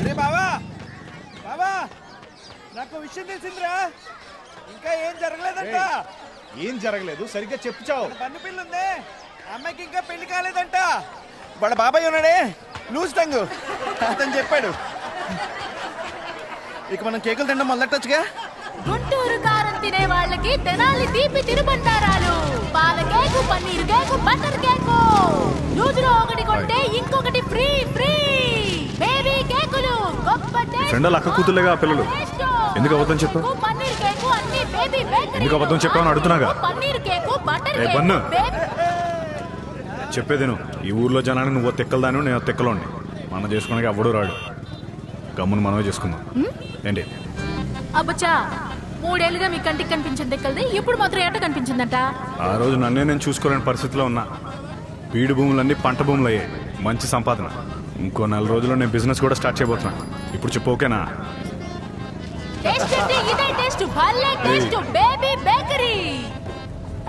అరే బావా బావా, నాకు విషయం తెలిసిందిరా. ఇంకా ఏం జరగలేదంట. ఏం జరగలేదు, సరిగ్గా చెప్పుచావు. పన్ను పిల్ల ఉంది, అమ్మాయికి ఇంకా పెళ్లి కాలేదంట. వాళ్ళ బాబాయ్ ఉన్నాడే లూజ్ టంగ్, అతను చెప్పాడు. ఇక మనం కేకులు తినడం మొదలెట్టొచ్చుగా. గుంటూరు కారం తినే వాళ్ళకి తెనాలి తీపి తిరుబండారాలు. పాల cake, paneer cake, butter cake. రోజులో ఒకటి కొంటే ఇంకొకటి ఫ్రీ ఫ్రీ. బేబీ కేకులు గొప్ప టేస్ట్. ఫ్రెండ్ అక్క కూతుర్లేగా పిల్లలు. ఎందుకు అబద్ధం చెప్పావు? పన్నీర్ కేకు అన్ని బేబీ బేకరీ. ఎందుకు అబద్ధం చెప్పావని అడుగుతున్నాగా. పన్నీర్ కేకు, బటర్ ఏ కేకు. బన్ను చెప్పేదేను. ఈ ఊర్లో జనాన్ని నువ్వు తెక్కలదాను, నేను తెక్కలోండి. మనం చేసుకోవడానికి అవ్వడు రాడు. గమ్మును మనమే చేసుకుందాం. ఏంటి అబ్బచ్చా, 3 ఏళ్ళుగా మీ కంటికి కనిపించింది దెక్కలది, ఇప్పుడు మాత్రం ఏట కనిపించిందంట. ఆ రోజు నన్నే నేను చూసుకోలేని పరిస్థితిలో ఉన్నా. బీడు భూములన్నీ పంట భూములు అయ్యాయి. మంచి సంపాదన. ఇంకో 4 రోజుల్లో నేను బిజినెస్ కూడా స్టార్ట్ చేయబోతున్నా. ఇప్పుడు చెప్పు, ఓకేనా? టేస్ట్ అంటే ఇదే టేస్ట్, భలే టేస్ట్. Baby bakery.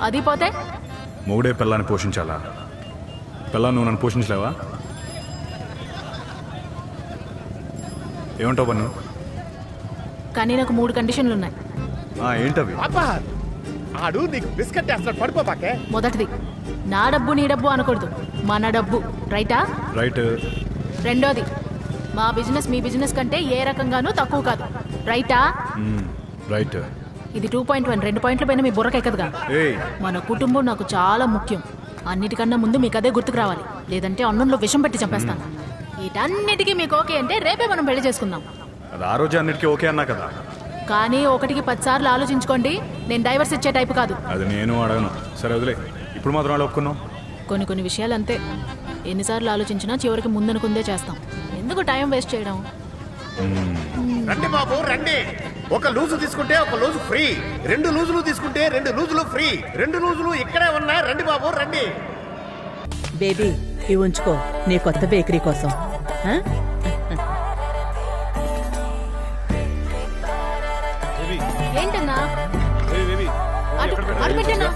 అది పోతే మొగుడే పిల్లాన్ని పోషించాలా? పిల్లని నువ్వు నన్ను పోషించలేవా? ఏమంటావు బన్ను? కానీ నాకు 3 కండిషన్లు ఉన్నాయి. ఏంటవి? ఆడు నీకు బిస్కెట్ వేస్తాడు, పడిపోపాకే. మొదటిది, నా డబ్బు నీ డబ్బు అనకూడదు, మన డబ్బు. రైటా? రైట్. రెండోది, మా బిజినెస్ మీ బిజినెస్ కంటే ఏ రకంగానూ తక్కువ కాదు. రైటా? రైట్. ఇది 2.1, 2 పాయింట్ల పైన మీ బుర్రకెక్కదుగా. ఏయ్, మన కుటుంబం నాకు చాలా ముఖ్యం. అన్నిటికన్నా ముందు మీకు అదే గుర్తుకు రావాలి, లేదంటే అన్నంలో విషం పెట్టి చంపేస్తాను. వీటన్నిటికీ మీకు ఓకే అంటే రేపే మనం పెళ్లి చేసుకుందాం. అది ఆ రోజు అన్నిటికీ ఓకే అన్నా కదా. కానీ 1కి 10 సార్లు ఆలోచించుకోండి. నేను డైవర్స్ ఇచ్చే టైపు కాదు. అది నేను అడగను. సరే వదిలే. ఇప్పుడు మాత్రం అలా ఒప్పుకున్నాం. కొన్ని విషయాలు అంతే. ఎన్నిసార్లు ఆలోచించినా చివరికి ముందనుకుందే చేస్తాం. ఎందుకు టైం వేస్ట్ చేయడం? రండి బాబు రండి. ఒక లూజు తీసుకుంటే ఒక లూజు ఫ్రీ. 2 లూజులు తీసుకుంటే 2 లూజులు ఫ్రీ. 2 లూజులు ఇక్కడే ఉన్నాయి. రండి బాబు రండి. బేబీ, ఇవి ఉంచుకో నీ కొత్త బేకరీ కోసం. ఏంటన్నా అటు పెట్టన్నా.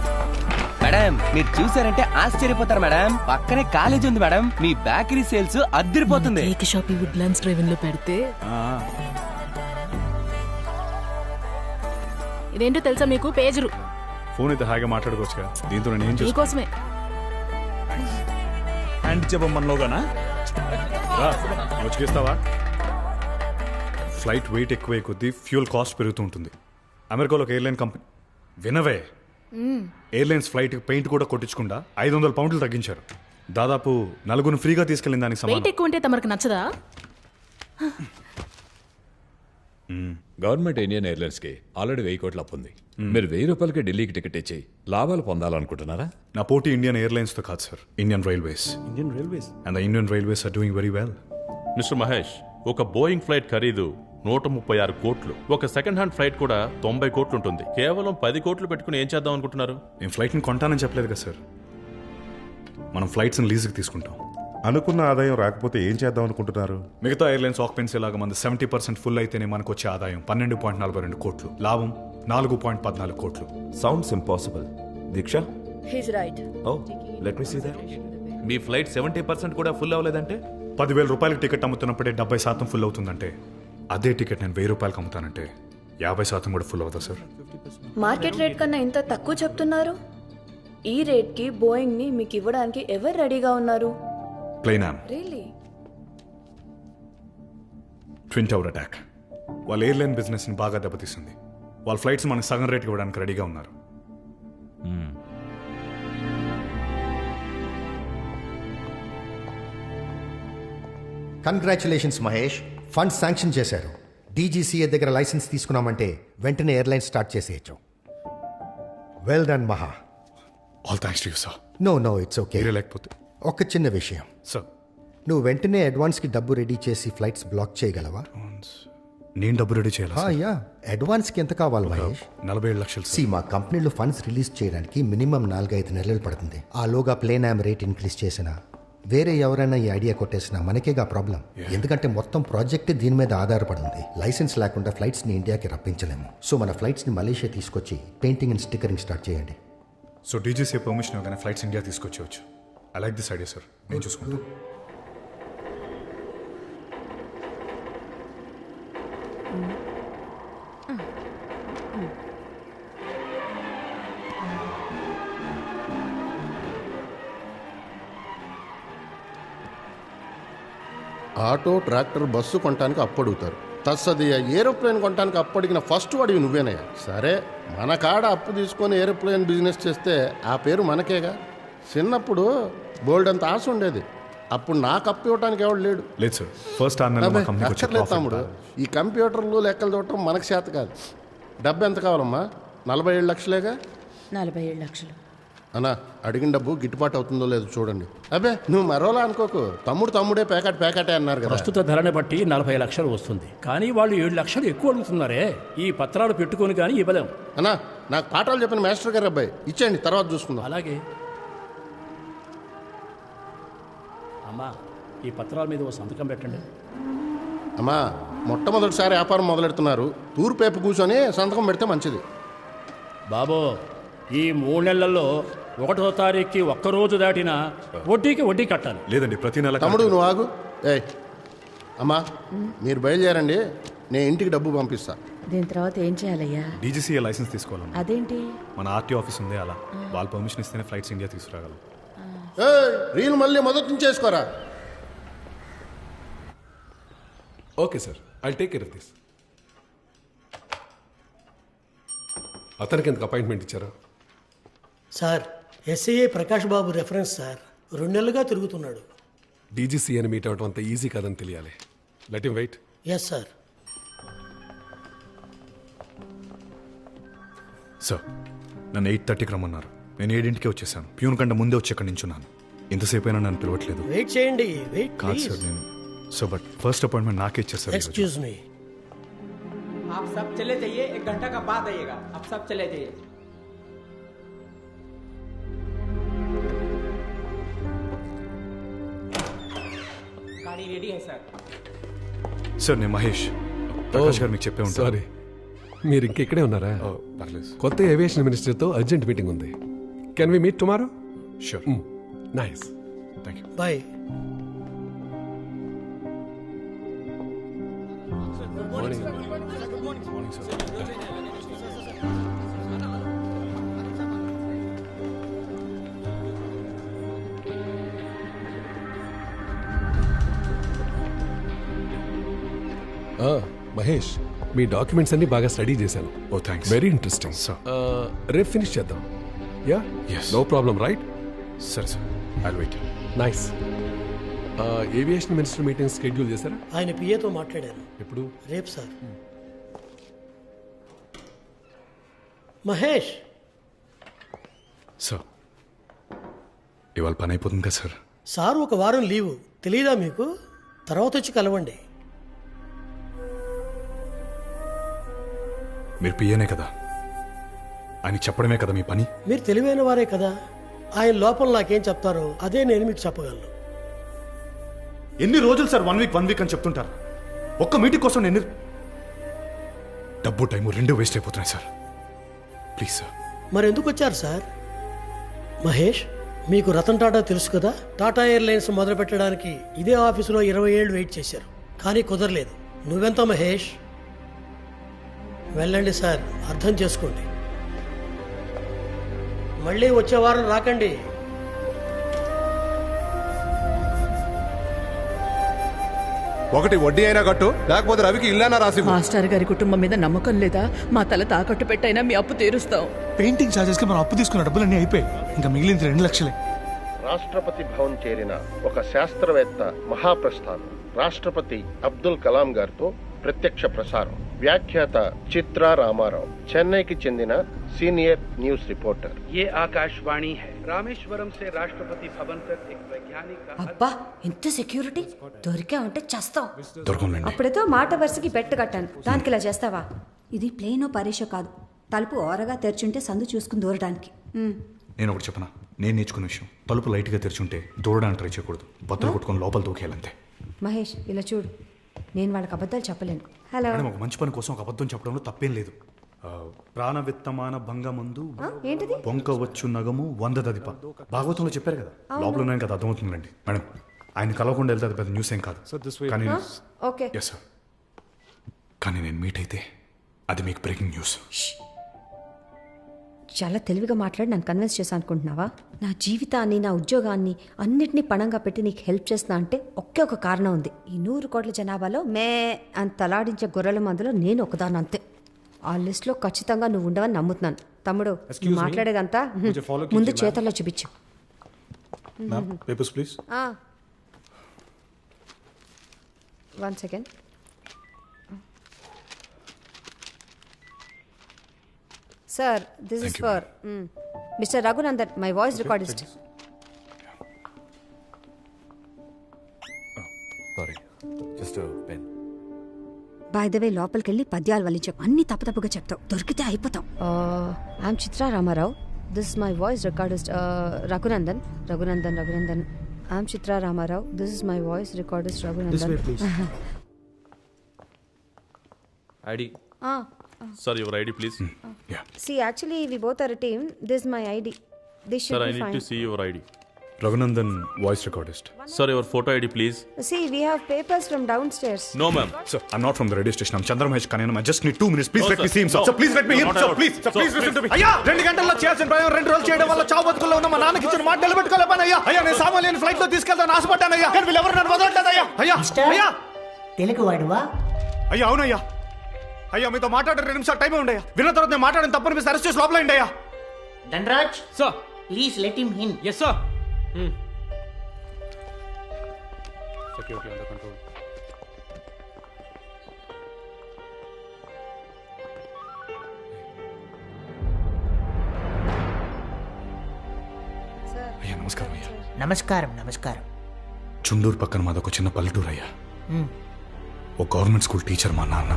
మేడం, మీరు చూసారంటే ఆశ్చర్యపోతారు మేడం. పక్కనే కాలేజ్ ఉంది మేడం. మీ బేకరీ సేల్స్ అద్దరిపోతుంది. కేక్ షాప్ వుడ్లాండ్స్ డ్రైవింగ్ లో పెడితే ఇదేంటో తెలుసా మీకు? పేజరు. ఫోన్ అయితే హాయిగా మాట్లాడుకోవచ్చుగా. దీంతో నేను ఏం చేస్తాను? నీకోసమే. హ్యాండ్ చెప్పమనలోగానా? వచ్చేస్తావా? ఫ్లైట్ వెయిట్ ఎక్కువే కొద్దీ ఫ్యూల్ కాస్ట్ పెరుగుతూ ఉంటుంది. అమెరికాలో ఒక ఎయిర్లైన్ కంపెనీ వినవే, ఎయిర్లైన్స్ ఫ్లైట్ పెయింట్ కూడా కొట్టించకుండా 500 పౌండ్లు తగ్గించారు. దాదాపు 4 ఫ్రీగా తీసుకెళ్ళిన దానికి వెయిట్ సమానం. ఎక్కువ ఉంటే తమరికి నచ్చదా? గవర్నమెంట్ ఇండియన్ ఎయిర్లైన్స్ కి ఆల్రెడీ 1000 కోట్ల అప్పు ఉంది. మీరు 1000 రూపాయలకి ఢిల్లీకి టికెట్ ఇచ్చి లాభాలు పొందాలనుకుంటున్నారా? నా పోటీ ఇండియన్ ఎయిర్లైన్స్ తో కాదు sir, Indian railways. And the Indian railways are doing very well. Mister Mahesh, ఒక బోయింగ్ ఫ్లైట్ ఖరీదు 136 కోట్లు. ఒక సెకండ్ హ్యాండ్ ఫ్లైట్ కూడా 90 కోట్లు ఉంటుంది. కేవలం 10 కోట్లు పెట్టుకుని ఏం చేద్దాం అనుకుంటున్నారు? నేను ఫ్లైట్ని కొంటానని చెప్పలేదు కదా సార్. మనం ఫ్లైట్స్ లీజుకి తీసుకుంటాం. అనుకున్న ఆదాయం రాకపోతే ఏం చేద్దాం అనుకుంటున్నారు? మిగతా ఎయిర్లైన్స్ ఆక్యుపెన్సీ లాగా మన 70% ఫుల్ అయితేనే మనకు వచ్చే ఆదాయం 12.42 కోట్లు, లాభం 4.14 కోట్లు. Sounds impossible. Deeksha, he's right. Oh let me see that. మీ ఫ్లైట్ 70% కూడా ఫుల్ అవ్వలేదంటే? 10,000 రూపాయలకి టికెట్ అమ్ముతున్నప్పుడే 70% ఫుల్ అవుతుందంటే, అదే టికెట్ నేను 1000 రూపాయలకి అమ్ముతానంటే 50% కూడా ఫుల్ అవుతా సార్. మార్కెట్ రేట్ కన్నా ఇంత తక్కువ చెప్తున్నారు. ఈ రేట్ కి బోయింగ్ ని మీకు ఇవ్వడానికి ఎవరు రెడీగా ఉన్నారు? ప్లేనామ్, రియల్లీ? ట్విన్ టవర్ అటాక్ వాళ్ళ ఎయిర్లైన్ బిజినెస్ ని బాగా దెబ్బతీసింది. వాళ్ళ ఫ్లైట్స్ మనకు సగం రేట్కి ఇవ్వడానికి రెడీగా ఉన్నారు. కంగ్రాచులేషన్స్ మహేష్, ఫండ్స్ శాంక్షన్ చేశారు. డీజీసీఏ దగ్గర లైసెన్స్ తీసుకున్నామంటే వెంటనే ఎయిర్లైన్ స్టార్ట్ చేసేయచ్చు. Well done Maha. All thanks to you sir. No it's okay. లేకపోతే ఒక చిన్న విషయం సార్, నువ్వు వెంటనే అడ్వాన్స్కి డబ్బు రెడీ చేసి ఫ్లైట్స్ బ్లాక్ చేయగలవా? నేను డబ్బు రెడీ చేయాలి? అడ్వాన్స్కి ఎంత కావాలి మహేష్? 47 లక్షలు. మా కంపెనీలో ఫండ్స్ రిలీజ్ చేయడానికి మినిమం 4-5 నెలలు పడుతుంది. ఆలోగా ప్లేనామ్ రేట్ ఇంక్రీజ్ చేసినా, వేరే ఎవరైనా ఈ ఐడియా కొట్టేసినా మనకేగా ప్రాబ్లం. ఎందుకంటే మొత్తం ప్రాజెక్ట్ దీని మీద ఆధారపడింది. లైసెన్స్ లేకుండా ఫ్లైట్స్ని ఇండియాకి రప్పించలేము. సో మన ఫ్లైట్స్ని మలేషియా తీసుకొచ్చి పెయింటింగ్ అండ్ స్టిక్కరింగ్ స్టార్ట్ చేయండి. సో డీజీసీ పర్మిషన్ ఇవ్వగానే ఫ్లైట్స్ ఇండియా తీసుకొచ్చేవచ్చు. I like this idea sir. నేను చూసుకుంటాను. ఆటో, ట్రాక్టర్, బస్సు కొనడానికి అప్పు అడుగుతారు. తస్సదియ్య ఏరోప్లేన్ కొనడానికి అప్పు అడిగిన ఫస్ట్ వాడివి నువ్వేనయ్యా. సరే, మన కాడ అప్పు తీసుకొని ఏరోప్లేన్ బిజినెస్ చేస్తే ఆ పేరు మనకేగా. చిన్నప్పుడు బోల్డ్ అంత ఆశ ఉండేది. అప్పుడు నాకు అప్పు ఇవ్వడానికి ఎవడు లేడు. లేదు సార్, ఫస్ట్ 6 నెలలు మా కంపెనీకి వచ్చే అక్కర్లేదు profit తమ్ముడు, ఈ కంప్యూటర్లు లెక్కలు చూడటం మనకు చేత కాదు. డబ్బు ఎంత కావాలమ్మా? 47 లక్షలేగా. 47 లక్షలు. అన్నా, అడిగిన డబ్బు గిట్టుబాటు అవుతుందో లేదో చూడండి. అబ్బే, నువ్వు మరోలా అనుకోకు. తమ్ముడే ప్యాకెటే అన్నారు కదా. ప్రస్తుత ధరని బట్టి 40 లక్షలు వస్తుంది, కానీ వాళ్ళు 7 లక్షలు ఎక్కువ అడుగుతున్నారే. ఈ పత్రాలు పెట్టుకొని కానీ ఇవ్వలేం. అన్నా, నాకు పాఠాలు చెప్పిన మాస్టర్ గారు అబ్బాయి ఇచ్చేయండి, తర్వాత చూసుకుందాం. అలాగే అమ్మా, ఈ పత్రాల మీద ఓ సంతకం పెట్టండి. అమ్మా, మొట్టమొదటిసారి వ్యాపారం మొదలెడుతున్నారు. తూర్పేపు కూర్చొని సంతకం పెడితే మంచిది. బాబో, ఈ 3 నెలల్లో 1వ తారీఖుకి ఒక్కరోజు దాటినా వడ్డీకి వడ్డీ కట్టాలి. లేదండి, ప్రతి నెల. తమ్ముడు నువ్వు ఆగు. అమ్మా, మీరు బయలుదేరండి, నేను ఇంటికి డబ్బు పంపిస్తా. దీని తర్వాత ఏం చేయాలయ్యా? డీజీసీఏ లైసెన్స్ తీసుకోవాలి. అదేంటి? మన ఆర్టీఓ ఆఫీస్ ఉంది, అలా వాళ్ళు పర్మిషన్ ఇస్తేనే ఫ్లైట్స్ ఇండియా తీసుకురాగలం. రీల్ మళ్ళీ మొదటి నుంచి చేసుకోరా. Okay sir, I take care of this. అతనికి ఎందుకు అపాయింట్మెంట్ ఇచ్చారా? సార్, ఎస్ఐఏ ప్రకాష్ బాబు రెఫరెన్స్ సార్. 2 నెలలుగా తిరుగుతున్నాడు. డీజీసీ అని మీట్ అవడం అంత ఈజీ కాదని తెలియాలి. Let him wait. Yes sir. Sir, నన్ను 8:30కి రమ్మన్నారు. నేను 7ంటికే వచ్చేసాను. ప్యూన్ కంటే ముందే వచ్చి ఎక్కడి నుంచున్నాను. ఎంతసేపు అయినా నన్ను పిలవట్లేదు. వెయిట్ చేయండి. వెయిట్ కాదు సార్, నేను సో బట్ ఫస్ట్ అపాయింట్మెంట్ నాకే ఇచ్చేసారు. Excuse me. आप सब चले जाइए, 1 घंटा का बाद आइएगा. आप सब चले जाइए. गाड़ी रेडी है सर. సార్, నేను మహేష్. ప్రకాష్ గారు మీకు చెప్పే ఉంటారు. సారీ, మీరు ఇంకెక్కడే ఉన్నారా? పర్లేదు. కొత్త ఏవియేషన్ మినిస్టర్తో అర్జెంట్ మీటింగ్ ఉంది. Can we meet tomorrow? Sure. Nice, thank you. Bye. Mahesh, మీ డాక్యుమెంట్స్ అన్ని బాగా స్టడీ చేశాను. Oh thanks. Very interesting. రేపు ఫినిష్ చేద్దాం. Yeah, no problem, right? సరే sir, I will wait. Nice. Aviation minister meeting schedule చేశారా? ఆయన పిఏతో మాట్లాడాను. ఎప్పుడు? రేపు సార్. మహేష్ సార్, ఇవాళ పని అయిపోతుంది కదా సార్? సార్ 1 వారం లీవు తెలీదా మీకు? తర్వాత వచ్చి కలవండి. మీరు పిఏనే కదా, ఆయన చెప్పడమే కదా మీ పని. మీరు తెలివైన వారే కదా. ఆయన లోపల నాకేం చెప్తారో అదే నేను మీకు చెప్పగలను. ఎన్ని రోజులు సార్ 1 వీక్ అని చెప్తుంటారు? ఒక్క మీటింగ్ కోసం నేను డబ్బు టైము 2 వేస్ట్ అయిపోతున్నాయి సార్. Please sir. మరి ఎందుకు వచ్చారు సార్? మహేష్, మీకు రతన్ టాటా తెలుసు కదా. టాటా ఎయిర్లైన్స్ మొదలు పెట్టడానికి ఇదే ఆఫీసులో 20 ఏళ్ళు వెయిట్ చేశారు, కానీ కుదరలేదు. నువ్వెంత మహేష్? వెళ్ళండి సార్, అర్థం చేసుకోండి. మళ్ళీ వచ్చే వారం రాకండి. ఒకటి వడ్డీ అయినా కట్టు, లేకపోతే రవికి ఇల్లానా రాసి. మాస్టర్ గారి కుటుంబం మీద నమ్మకం లేదా? మా తల తాకట్టు పెట్టైనా మీ అప్పు తీరుస్తాం. పెయింటింగ్ ఛార్జెస్ కి మనం అప్పు తీసుకున్న డబ్బులన్నీ అయిపోయాయి. ఇంకా మిగిలింది 2 లక్షలే. రాష్ట్రపతి భవన్ చేరిన ఒక శాస్త్రవేత్త మహాప్రస్థానం. రాష్ట్రపతి అబ్దుల్ కలాం గారితో ప్రత్యక్ష ప్రసారం. వ్యాఖ్యాత చిత్రా రామారావు, చెన్నైకి చెందిన సీనియర్ న్యూస్ రిపోర్టర్. ये आकाशवाणी है. रामेश्वरम से राष्ट्रपति भवन तक एक वैज्ञानिक का. అబ్బా, ఎంత సెక్యూరిటీ! దొరికావంటే చస్తావు. దొరకండి. అప్పుడేతో మాట వరుసకి బెట్టు కట్టాను, దానికి ఇలా చేస్తావా? ఇది ప్లేనో పరీక్ష కాదు. తలుపు ఓరగా తెరిచుంటే సందు చూసుకుని దూరడానికి. నేను ఒకటి చెప్పనా, నేను నేర్చుకున్న విషయం, తలుపు లైట్గా తెరిచుంటే దూరడానికి ట్రై చేయకూడదు. బద్దలు కొట్టుకొని లోపల దూకేయాలంతే. మహేష్, ఇలా చూడు, నేను వాళ్ళకి అబద్ధాలు చెప్పలేను. హలో. ఒక మంచి పని కోసం ఒక అబద్ధం చెప్పడంలో తప్పేం లేదు. ప్రాణవిత్తమాన భంగమందు ఏంటిది? పొంకవచ్చు నగము 100 దదిప. భాగవతంలో చెప్పారు కదా. లోపల ఉన్నాయని కదా అర్థమవుతుందండి మేడం. ఆయన కలవకుండా వెళ్తే అది పెద్ద న్యూస్ ఏం కాదు. కానీ ఓకే. Yes sir. కానీ నేను మీట్ అయితే అది మీకు బ్రేకింగ్ న్యూస్. చాలా తెలివిగా మాట్లాడి నన్ను కన్విన్స్ చేశాను అనుకుంటున్నావా? నా జీవితాన్ని, నా ఉద్యోగాన్ని అన్నిటినీ పణంగా పెట్టి నీకు హెల్ప్ చేస్తున్నా అంటే ఒకే ఒక కారణం ఉంది. ఈ 100 కోట్ల జనాభాలో అని తలాడించే గొర్రెల మందులో నేను ఒకదాన్ని అంతే. ఆ లిస్ట్లో ఖచ్చితంగా నువ్వు ఉండవని నమ్ముతున్నాను. తమ్ముడు, నువ్వు మాట్లాడేదంతా ముందు చేతల్లో చూపించు. Papers please. 1 second. Sir, this is for Mr. Raghunandan, my voice recordist. Sorry, just pen. By the way, లోపలికి వెళ్ళి పద్యాలు వల్లించావు. అన్ని తప్పుగా చెప్తావు, దొరికితే అయిపోతావు. I'm Chitra Ramarao. This is my voice recordist Raghunandan. I'm Chitra Ramarao. This is my voice recordist Raghunandan. ID. Sir, your ID, please. Yeah. See, actually, we both are a team. This is my ID. This should Sir, be I need fine. to see your ID. Raghunandan, voice recordist. Sir, your photo ID, please. See, we have papers from downstairs. No, ma'am. Sir, I'm not from the radio station. I'm Chandra Mahesh Kanyan. I just need 2 minutes. Please No, let me sir. see him, sir. No. Sir, please let me You're in. not Sir, allowed. please. Sir, So, please listen to me. అయ్యా 2 గంటల్లో చేయాల్సిన ప్రయాణం 2 రోజులు చేయడం వల్ల చావు బతుకుల్లో ఉన్న మా నాన్నకి ఇచ్చిన మాట నిలబెట్టుకోలేపాను అయ్యా. అయ్యా, నేను సామాన్యుని ఫ్లైట్ లో తీసుకెళ్తాను ఆశపడ్డాను అయ్యా. కానీ వీళ్ళెవరు నన్ను వదలట్లేదు అయ్యా. అయ్యా తెలుగు వాడువా? అయ్యా అవునయ్యా. అయ్యా, మీతో మాట్లాడే 2 నిమిషాలు టైం ఉండయ్యా. విన్న తర్వాత నేను మాట్లాడిన తప్పని మీరు అరెస్ట్ చేసి లోపల అయ్యా. Dhanraj sir, please let him in. Yes sir. Security under control. అయ్యా నమస్కారం అయ్యా. నమస్కారం. చుండూరు పక్కన మాదొక చిన్న పల్లెటూరు అయ్యా. ఓ గవర్నమెంట్ స్కూల్ టీచర్ మా నాన్న.